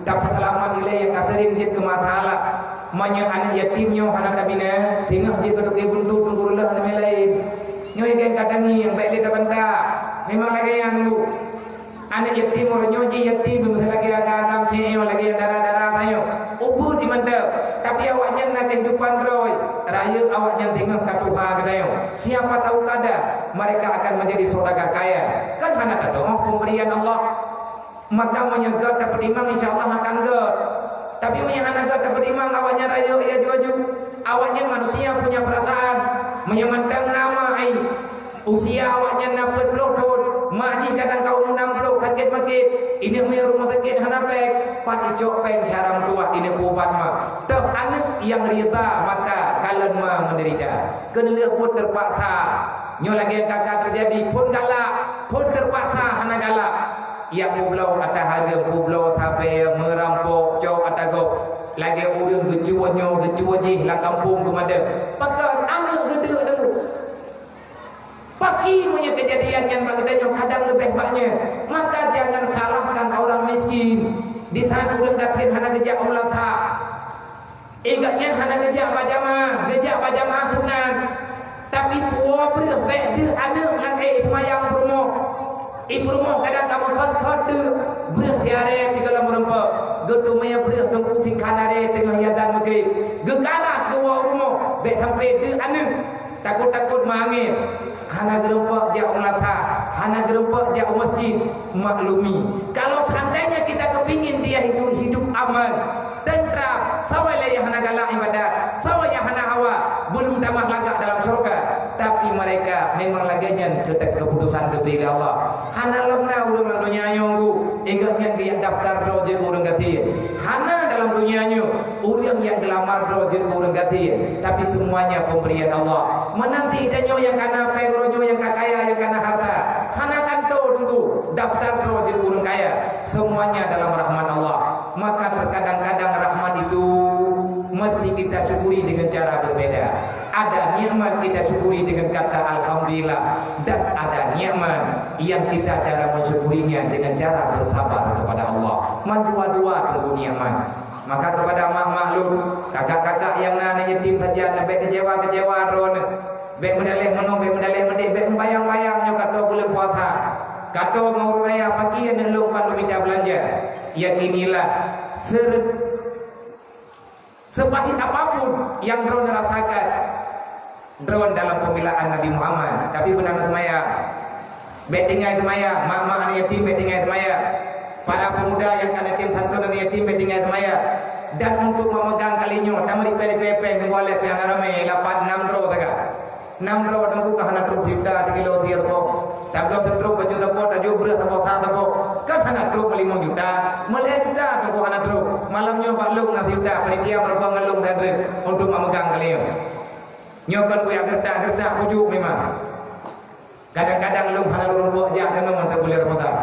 dapat alamat ilai yang kasarin jid ke mataala manya anak yatimnya hana tabina tengah je kedok buntu tunggurulah hana lain nyoy yang kadangi yang baik lita benda memang lagi yang lu anak yatim orang nyoji yatim betul lagi agam ceo lagi yang darah-darah tayo ubud di mantap tapi awaknya nak kehidupan roy raya awaknya tengah katuha kadayo siapa tahu kada mereka akan menjadi saudagar kaya kan hana tak doa pemberian Allah maka menyegat dapat imam insyaallah akan get tapi menyahana get dapat imam awaknya raya ia juaju awaknya manusia punya perasaan menyemantang nama ai usia awaknya napet lodot makji kadang kau menamplok sakit-makit ini punya rumah sakit hanapek pati copeng syarang tua ini kubat mah teh anak yang rida maka kalian mah menderita kena lihat pun terpaksa nyo lagi yang kakak terjadi pun galak pun terpaksa hana galak ia pulau atau hari pulau tapi merampok jauh atau lagi orang gejuannya gejuajih lah kampung kemana pakai anak gede dulu pagi punya kejadian yang bagainya kadang lebih banyak maka jangan salahkan orang miskin ditahan orang gatin hana gejak umlata igaknya hana gejak pajama tunan tapi tua berah baik dia anak yang semayang bermoh Ibu kadang kamu kot tu berah tiare di dalam merempak. Gedu maya berah dong putih kanare tengah yadan mungkin. Gegalat dua rumah dek sampai tu anu takut mangit. Hana gerempak jauh melata, hana gerempak jauh masjid maklumi. Kalau seandainya kita kepingin dia hidup aman, tentram, sawailah yang hana galak ibadat, sawailah hana hawa, belum tambah lagak dalam surga. Tapi mereka memang laginya ketek keputusan dari Allah. Hana lemna ulung dalam dunia nyonggu, egaknya dia daftar roje urang gati. Hana dalam dunianya orang yang gelamar roje urang gati. Tapi semuanya pemberian Allah. Menanti danyo yang kana pengrojo yang kakaya yang kana harta. Hana kanto tunggu daftar roje urang kaya. Semuanya dalam rahmat Allah. Maka terkadang-kadang rahmat itu mesti kita syukuri dengan cara berbeda. Ada nikmat kita syukuri dengan kata alhamdulillah dan ada nikmat yang kita cara mensyukurinya dengan cara bersabar kepada Allah. Dua-dua tunggu nikmat. Maka kepada mak-maklum, kakak-kakak yang nana yatim saja sampai kecewa ron. Bek mendalih menung, bek mendalih mendih, bek membayang-bayang nyo kata boleh puasa. Kata ngurus raya pagi yang lupa minta belanja. Yakinilah sepahit apapun yang drone rasakan drone dalam pembelaan Nabi Muhammad tapi benar maya betingai maya mak-mak anak yatim betingai maya para pemuda yang anak yatim santunan yatim betingai maya dan untuk memegang kalinya tamari pele-pele ngoleh yang ramai 6 dro taga 6 dro dengku kahana truk juta 3 kilo tiar po tablo truk baju tapo tajo berat tapo sa tapo kan hana truk 5 juta mulai juta tunggu hana truk malamnya baklung 6 juta panitia merupakan ngelung dan untuk memegang kalian nyokan kuya gertak pujuk memang kadang-kadang lung hana lurun buah jak kenung antar boleh Ramadan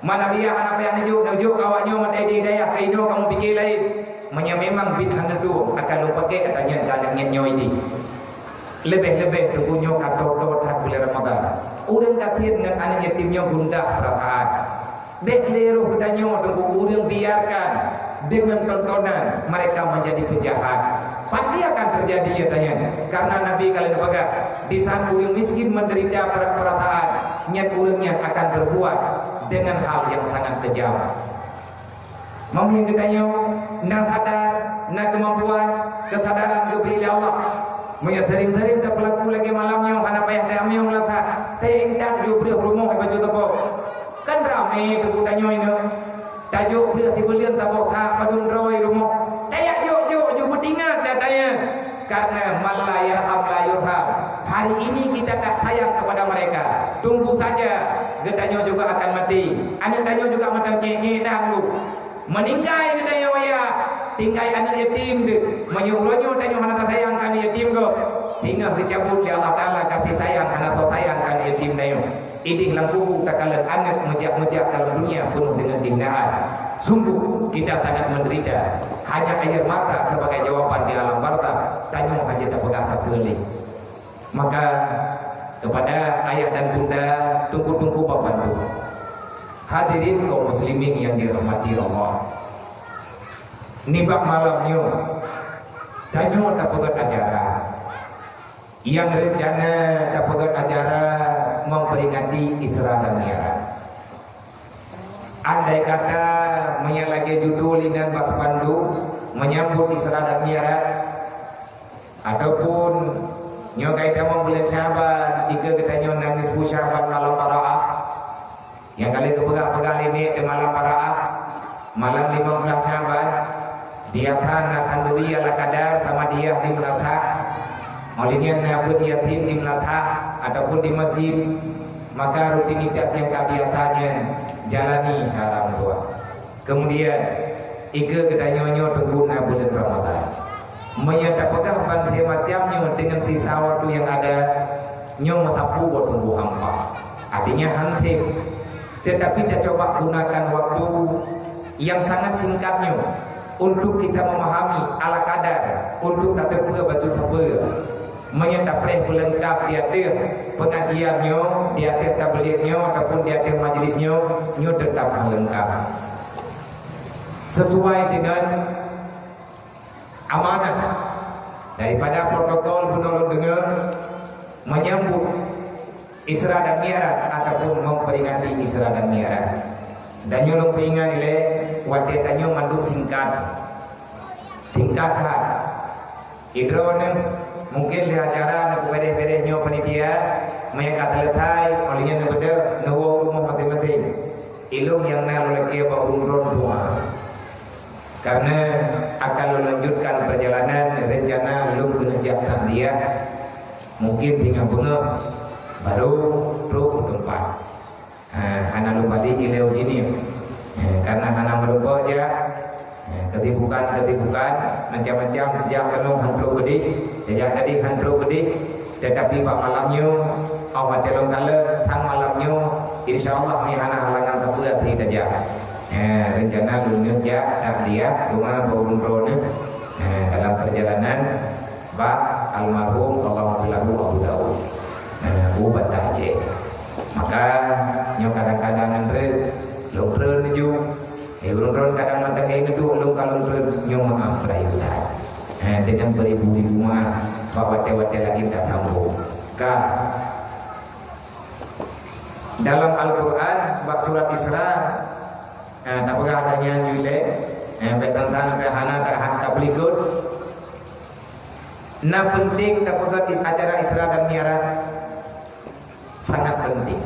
mana biar anak payah nujuk awaknya mata hidayah kaido kamu pikir lain memang bid'ah itu akan lu pakai katanya kadangnya nyoy ini lebih tunggunya kata-kata tak boleh Ramadan orang katin dengan anak yatimnya gundah perasaan dek leruh bedanya tunggu orang biarkan dengan tontonan mereka menjadi penjahat pasti akan terjadi ya tanya karena Nabi kalian baga di saat orang miskin menderita perasaan nyat orangnya akan berbuat dengan hal yang sangat kejam mami gedanya nak sadar nak kemampuan kesadaran kepada Allah menyatarin tak pelaku lagi malamnya hana payah ramai yang melata kayak indah juga beri rumah baju tepuk kan ramai kebutannya ini tajuk beri tibelian tepuk padun rawai rumah kayak juk bertingat katanya karena malah yarham la yurham hari ini kita tak sayang kepada mereka tunggu saja gedanya juga akan mati anak tanya juga macam keke dah lu meninggal gedanya ya tinggal anak yatim deh menyuruhnya tanya hana sayangkan yatim go tinggal dicabut di Allah Ta'ala kasih sayang hana sayangkan yatim dayo idih langkubu takalan anak mejak dalam dunia penuh dengan hinaan sungguh kita sangat menderita hanya air mata sebagai jawaban di alam barzah tanya hanya tak pegah terkeli maka kepada ayah dan bunda tunggu bapak hadirin kaum muslimin yang dirahmati Allah nibak malamnya danyo dapat acara yang rencana dapat acara memperingati Isra dan Mi'raj. Andai kata menyalagi judul inan Pak Pandu menyambut Isra dan Mi'raj, ataupun nyo kaita mau bulan Syaban, tiga kita nyo nangis bu Syaban malam paraah, yang kali itu pegang ini di malam paraah, malam 15 Syaban, dia akan beri ala kadar sama dia di merasa, olehnya nabut yatim di melatah ataupun di masjid, maka rutinitas yang kebiasaannya jalani sekarang tua. Kemudian ika kita nyo tunggu bulan Ramadan. Menyatakan bantai macamnya dengan sisa waktu yang ada nyo matapu buat tunggu hampa. Artinya hantip. Tetapi kita coba gunakan waktu yang sangat singkatnya untuk kita memahami ala kadar, untuk tak terpura batu terpura. Menyatakan pelengkap di akhir pengajiannya, di akhir tablignya ataupun di akhir majlisnya, nyo tetap lengkap. Sesuai dengan amanah daripada protokol penolong dengar menyambut Isra dan Mi'raj ataupun memperingati Isra dan Mi'raj. Dan nyolong peringat ile wadetannya mandum tingkatan hidronen mungkin li acara nak beres-beresnya panitia mereka terletai olehnya nebeda nawo rumah mati-mati ilung yang nak lelaki urun-urun dua. Karena akan melanjutkan perjalanan rencana lu kena jatah dia mungkin tinggal bunga baru pro tempat. Hana lu balik ileu gini karena hana melupa aja ketibukan macam-macam sejak penuh handro pedis sejak tadi handro pedis tetapi pak malamnya awak telung kala tang malamnya insyaallah ni hana halangan terbuat tidak jaga. Rencana dunia tak dia rumah bau dalam perjalanan Pak almarhum Allahu Abu Daud ubat Aceh. Maka nyo kadang-kadang andre longren ju urun kadang matang ini tu long kalongren nyo maaf railah dengan beribu-ribu mah wate-wate lagi tak tahu ka dalam Al-Quran bab surat Isra tak pernah adanya jule tentang kehana tak pelikut. Nah penting tak pernah acara Isra dan Mi'raj sangat penting.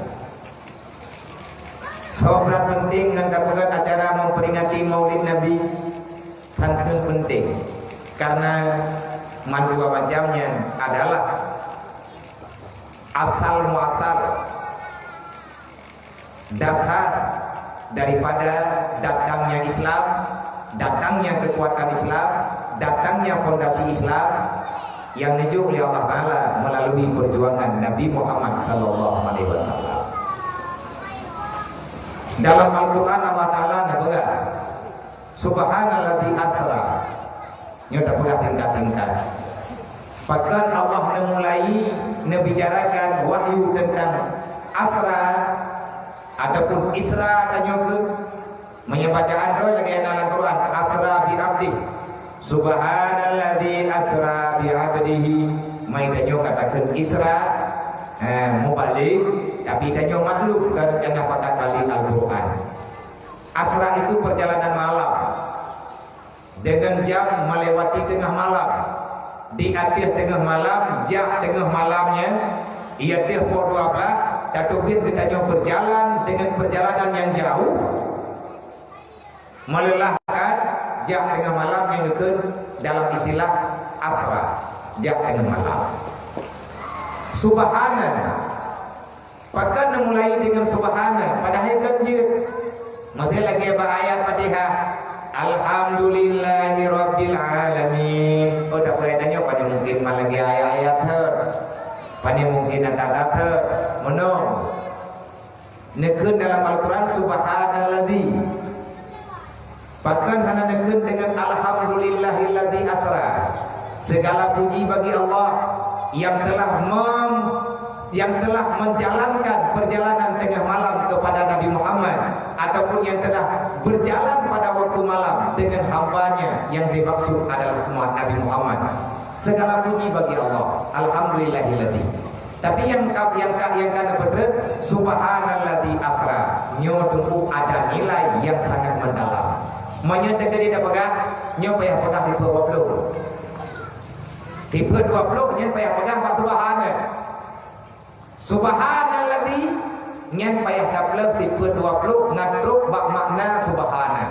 Sangat penting dan tak pernah acara memperingati Maulid Nabi sangat penting karena mandua macamnya adalah asal muasal dasar daripada datangnya Islam, datangnya kekuatan Islam, datangnya fondasi Islam yang dijual oleh Allah Taala melalui perjuangan Nabi Muhammad sallallahu alaihi wasallam. Dalam Al-Qur'an Allah Taala nabaga Subhanalladzi asra. Nyo tak pernah tingkat-tingkat. Bahkan Allah memulai membicarakan wahyu tentang asra adapun Isra dan nyokun menyebacaan roh lagi dalam Quran asra bi abdi subhanalladzi asra bi abdihi mai danyo katakan Isra mubalik tapi danyo makhluk kerana pakat balik Al-Quran. Asra itu perjalanan malam dengan jam melewati tengah malam, di akhir tengah malam jam tengah malamnya ia pukul 12 Datuk Bin kita berjalan dengan perjalanan yang jauh melelahkan jam tengah malam yang dalam istilah asra jam tengah malam. Subhanallah bahkan mulai dengan subhanallah padahal kan je mati lagi ayat Fatihah alhamdulillahi rabbil alamin. Oh tak faedahnya pada mungkin lagi ayat-ayat pada mungkin ada menong nekun dalam Al-Quran subhanalladzi bahkan hana nekun dengan alhamdulillahilladzi asra segala puji bagi Allah yang telah yang telah menjalankan perjalanan tengah malam kepada Nabi Muhammad, ataupun yang telah berjalan pada waktu malam dengan hambanya yang dimaksud adalah umat Nabi Muhammad. Segala puji bagi Allah, alhamdulillahilladzi. Tapi yang kana bener, subhanalladzi asra, nyo tunggu ada nilai yang sangat mendalam. Manya tegedi dah pegah, nyo payah pegah di 20. Tipe 20 nyen payah pegah waktu bahana. Subhanalladzi nyen payah daplek tipe 20 ngadruk bak makna subhana.